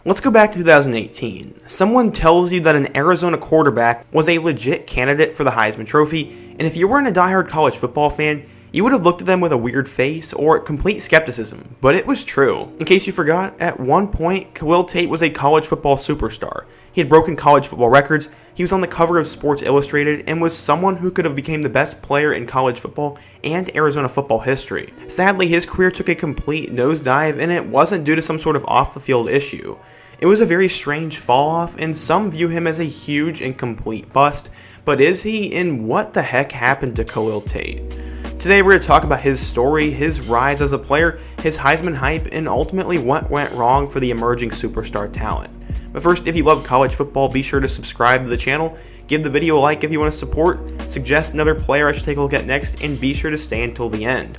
Let's go back to 2018. Someone tells you that an Arizona quarterback was a legit candidate for the Heisman Trophy, and if you weren't a diehard college football fan, you would have looked at them with a weird face or complete skepticism, but it was true. In case you forgot, at one point, Khalil Tate was a college football superstar. He had broken college football records, he was on the cover of Sports Illustrated, and was someone who could have become the best player in college football and Arizona football history. Sadly, his career took a complete nosedive, and it wasn't due to some sort of off-the-field issue. It was a very strange fall-off, and some view him as a huge and complete bust, but is he, and what the heck happened to Khalil Tate? Today we're going to talk about his story, his rise as a player, his Heisman hype, and ultimately what went wrong for the emerging superstar talent. But first, if you love college football, be sure to subscribe to the channel, give the video a like if you want to support, suggest another player I should take a look at next, and be sure to stay until the end.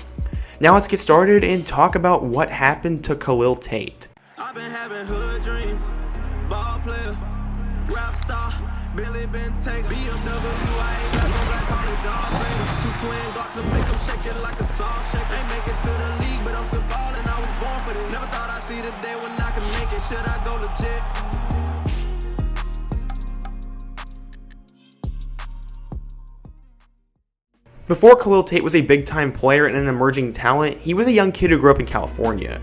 Now let's get started and talk about what happened to Khalil Tate. I've been having hood dreams, ball player, rap star, Billy been taken, BMW, I ain't got no black, call it dog Vader. Two twin Glocks and make them shake it like a salt shake. Ain't make it to the league, but I'm still ballin', I was born for this. Never thought I'd see the day when I can make it, should I go legit? Before Khalil Tate was a big-time player and an emerging talent, he was a young kid who grew up in California.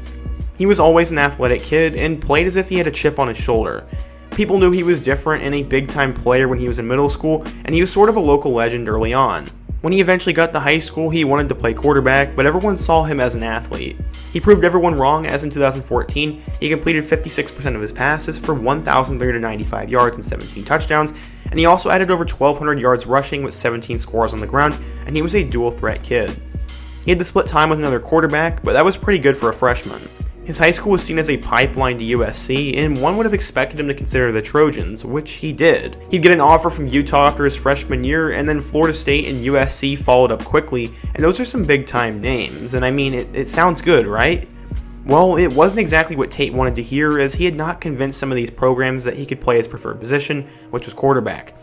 He was always an athletic kid and played as if he had a chip on his shoulder. People knew he was different and a big-time player when he was in middle school, and he was sort of a local legend early on. When he eventually got to high school, he wanted to play quarterback, but everyone saw him as an athlete. He proved everyone wrong, as in 2014, he completed 56% of his passes for 1,395 yards and 17 touchdowns, and he also added over 1,200 yards rushing with 17 scores on the ground, and he was a dual-threat kid. He had to split time with another quarterback, but that was pretty good for a freshman. His high school was seen as a pipeline to USC, and one would have expected him to consider the Trojans, which he did. He'd get an offer from Utah after his freshman year, and then Florida State and USC followed up quickly, and those are some big-time names, and I mean, it sounds good, right? Well, it wasn't exactly what Tate wanted to hear, as he had not convinced some of these programs that he could play his preferred position, which was quarterback.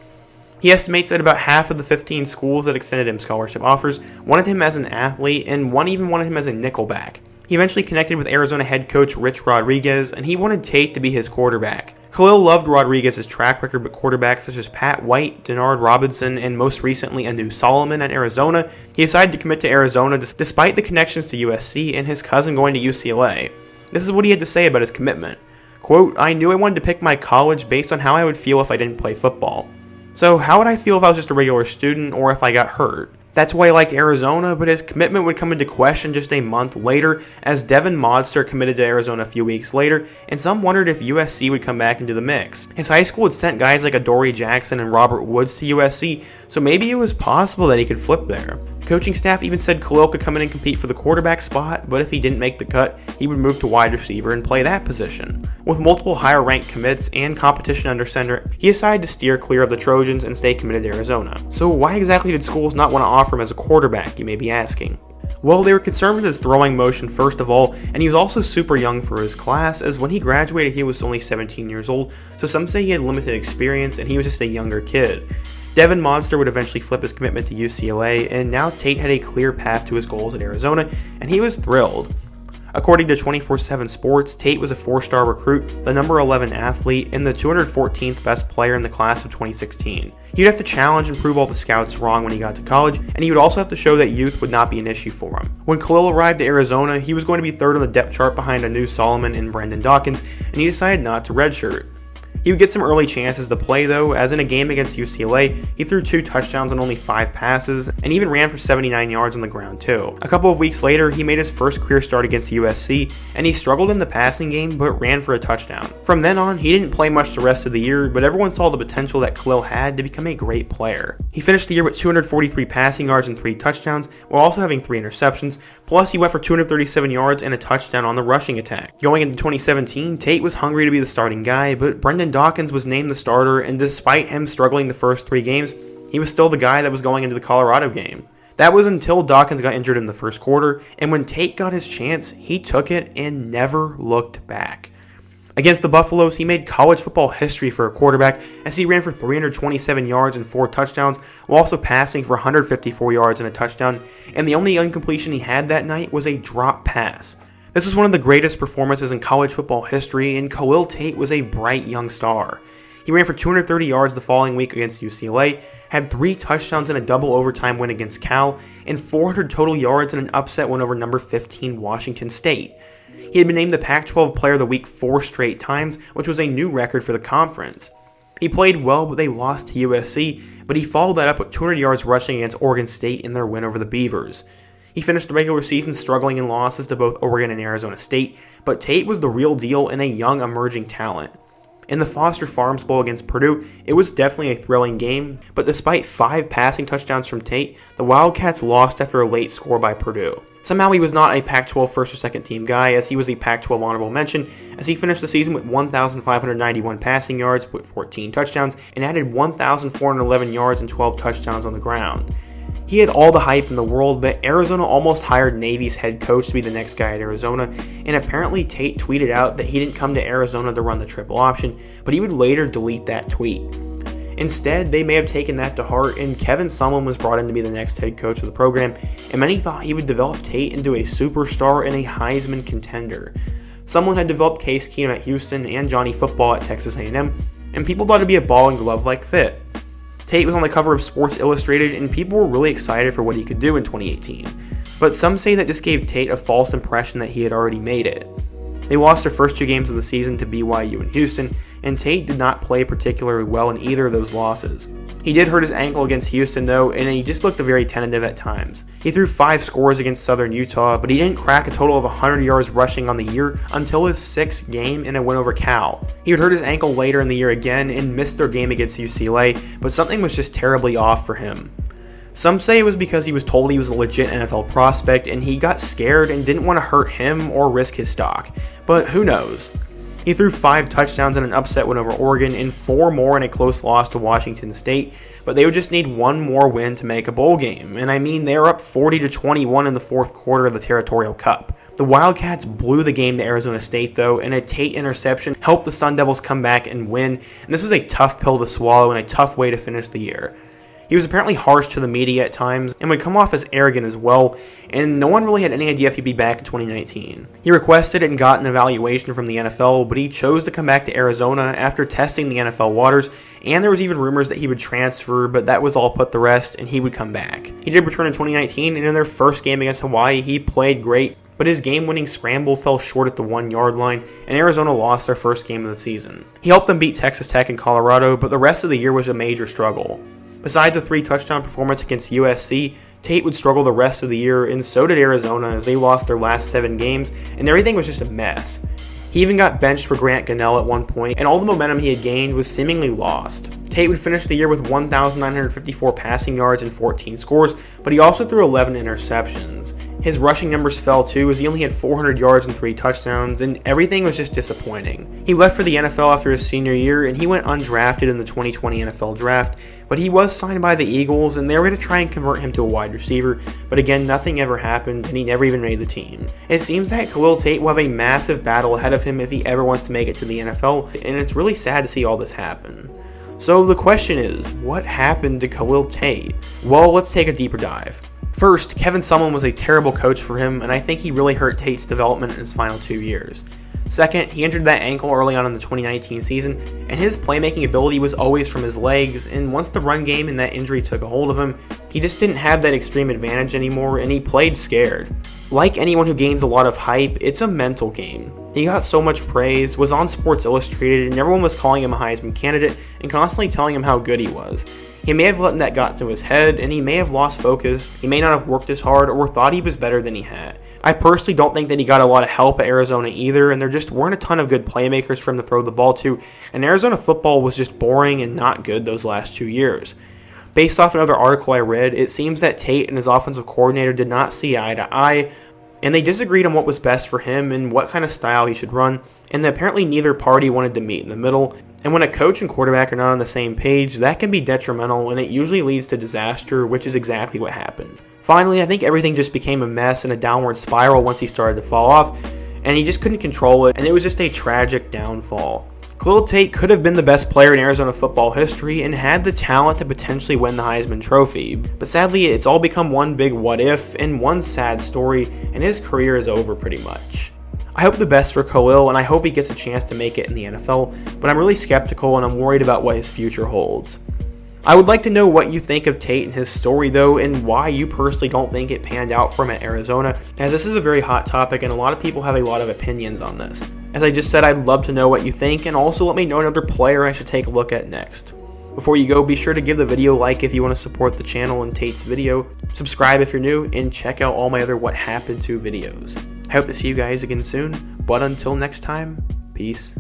He estimates that about half of the 15 schools that extended him scholarship offers wanted him as an athlete, and one even wanted him as a nickelback. He eventually connected with Arizona head coach Rich Rodriguez, and he wanted Tate to be his quarterback. Khalil loved Rodriguez's track record with quarterbacks such as Pat White, Denard Robinson, and most recently Anu Solomon at Arizona. He decided to commit to Arizona despite the connections to USC and his cousin going to UCLA. This is what he had to say about his commitment. Quote, "I knew I wanted to pick my college based on how I would feel if I didn't play football. So how would I feel if I was just a regular student or if I got hurt? That's why he liked Arizona, but his commitment would come into question just a month later as Devin Modster committed to Arizona a few weeks later, and some wondered if USC would come back into the mix. His high school had sent guys like Adoree Jackson and Robert Woods to USC, so maybe it was possible that he could flip there. The coaching staff even said Khalil could come in and compete for the quarterback spot, but if he didn't make the cut, he would move to wide receiver and play that position. With multiple higher-ranked commits and competition under center, he decided to steer clear of the Trojans and stay committed to Arizona. So why exactly did schools not want to offer him as a quarterback, you may be asking? Well, they were concerned with his throwing motion first of all, and he was also super young for his class, as when he graduated he was only 17 years old, so some say he had limited experience and he was just a younger kid. Devin Modster would eventually flip his commitment to UCLA, and now Tate had a clear path to his goals at Arizona, and he was thrilled. According to 24/7 Sports, Tate was a 4-star recruit, the number 11 athlete, and the 214th best player in the class of 2016. He'd have to challenge and prove all the scouts wrong when he got to college, and he would also have to show that youth would not be an issue for him. When Khalil arrived to Arizona, he was going to be third on the depth chart behind Anu Solomon and Brandon Dawkins, and he decided not to redshirt. He would get some early chances to play though, as in a game against UCLA, he threw 2 touchdowns on only 5 passes, and even ran for 79 yards on the ground too. A couple of weeks later, he made his first career start against USC, and he struggled in the passing game, but ran for a touchdown. From then on, he didn't play much the rest of the year, but everyone saw the potential that Khalil had to become a great player. He finished the year with 243 passing yards and 3 touchdowns, while also having 3 interceptions, plus he went for 237 yards and a touchdown on the rushing attack. Going into 2017, Tate was hungry to be the starting guy, but Brendan Dawkins was named the starter, and despite him struggling the first 3 games, he was still the guy that was going into the Colorado game. That was until Dawkins got injured in the first quarter, and when Tate got his chance, he took it and never looked back. Against the Buffaloes, he made college football history for a quarterback as he ran for 327 yards and 4 touchdowns, while also passing for 154 yards and a touchdown, and the only incompletion he had that night was a drop pass. This was one of the greatest performances in college football history, and Khalil Tate was a bright young star. He ran for 230 yards the following week against UCLA, had 3 touchdowns in a double overtime win against Cal, and 400 total yards in an upset win over number 15 Washington State. He had been named the Pac-12 Player of the Week 4 straight times, which was a new record for the conference. He played well, but they lost to USC, but he followed that up with 200 yards rushing against Oregon State in their win over the Beavers. He finished the regular season struggling in losses to both Oregon and Arizona State, but Tate was the real deal and a young emerging talent. In the Foster Farms Bowl against Purdue, it was definitely a thrilling game, but despite 5 passing touchdowns from Tate, the Wildcats lost after a late score by Purdue. Somehow he was not a Pac-12 first or second team guy, as he was a Pac-12 honorable mention, as he finished the season with 1,591 passing yards with 14 touchdowns, and added 1,411 yards and 12 touchdowns on the ground. He had all the hype in the world, but Arizona almost hired Navy's head coach to be the next guy at Arizona, and apparently Tate tweeted out that he didn't come to Arizona to run the triple option, but he would later delete that tweet. Instead, they may have taken that to heart, and Kevin Sumlin was brought in to be the next head coach of the program, and many thought he would develop Tate into a superstar and a Heisman contender. Sumlin had developed Case Keenum at Houston and Johnny Football at Texas A&M, and people thought it'd be a ball and glove-like fit. Tate was on the cover of Sports Illustrated, and people were really excited for what he could do in 2018. But some say that this gave Tate a false impression that he had already made it. They lost their first 2 games of the season to BYU and Houston, and Tate did not play particularly well in either of those losses. He did hurt his ankle against Houston though, and he just looked very tentative at times. He threw 5 scores against Southern Utah, but he didn't crack a total of 100 yards rushing on the year until his 6th game in a win over Cal. He would hurt his ankle later in the year again and missed their game against UCLA, but something was just terribly off for him. Some say it was because he was told he was a legit NFL prospect and he got scared and didn't want to hurt him or risk his stock, but who knows. He threw 5 touchdowns in an upset win over Oregon and 4 more in a close loss to Washington State, but they would just need 1 more win to make a bowl game, and I mean they were up 40-21 in the 4th quarter of the Territorial Cup. The Wildcats blew the game to Arizona State though, and a Tate interception helped the Sun Devils come back and win, and this was a tough pill to swallow and a tough way to finish the year. He was apparently harsh to the media at times and would come off as arrogant as well, and no one really had any idea if he'd be back in 2019. He requested and got an evaluation from the NFL, but he chose to come back to Arizona after testing the NFL waters, and there was even rumors that he would transfer, but that was all put to rest and he would come back. He did return in 2019, and in their first game against Hawaii, he played great, but his game-winning scramble fell short at the 1-yard line, and Arizona lost their first game of the season. He helped them beat Texas Tech and Colorado, but the rest of the year was a major struggle. Besides a 3-touchdown performance against USC, Tate would struggle the rest of the year, and so did Arizona as they lost their last 7 games, and everything was just a mess. He even got benched for Grant Gunnell at one point, and all the momentum he had gained was seemingly lost. Tate would finish the year with 1,954 passing yards and 14 scores, but he also threw 11 interceptions. His rushing numbers fell too, as he only had 400 yards and 3 touchdowns, and everything was just disappointing. He left for the NFL after his senior year, and he went undrafted in the 2020 NFL Draft, but he was signed by the Eagles, and they were going to try and convert him to a wide receiver, but again, nothing ever happened, and he never even made the team. It seems that Khalil Tate will have a massive battle ahead of him if he ever wants to make it to the NFL, and it's really sad to see all this happen. So the question is, what happened to Khalil Tate? Well, let's take a deeper dive. First, Kevin Sumlin was a terrible coach for him, and I think he really hurt Tate's development in his final 2 years. Second, he injured that ankle early on in the 2019 season, and his playmaking ability was always from his legs, and once the run game and that injury took a hold of him, he just didn't have that extreme advantage anymore, and he played scared. Like anyone who gains a lot of hype, it's a mental game. He got so much praise, was on Sports Illustrated, and everyone was calling him a Heisman candidate and constantly telling him how good he was. He may have let that got to his head, and he may have lost focus, he may not have worked as hard, or thought he was better than he had. I personally don't think that he got a lot of help at Arizona either, and there just weren't a ton of good playmakers for him to throw the ball to, and Arizona football was just boring and not good those last 2 years. Based off another article I read, it seems that Tate and his offensive coordinator did not see eye to eye, and they disagreed on what was best for him and what kind of style he should run, and apparently neither party wanted to meet in the middle. And when a coach and quarterback are not on the same page, that can be detrimental, and it usually leads to disaster, which is exactly what happened. Finally, I think everything just became a mess and a downward spiral once he started to fall off, and he just couldn't control it, and it was just a tragic downfall. Khalil Tate could have been the best player in Arizona football history and had the talent to potentially win the Heisman Trophy, but sadly it's all become one big what if and one sad story, and his career is over pretty much. I hope the best for Khalil, and I hope he gets a chance to make it in the NFL, but I'm really skeptical and I'm worried about what his future holds. I would like to know what you think of Tate and his story though, and why you personally don't think it panned out for him at Arizona, as this is a very hot topic and a lot of people have a lot of opinions on this. As I just said, I'd love to know what you think, and also let me know another player I should take a look at next. Before you go, be sure to give the video a like if you want to support the channel and Tate's video, subscribe if you're new, and check out all my other What Happened To videos. I hope to see you guys again soon, but until next time, peace.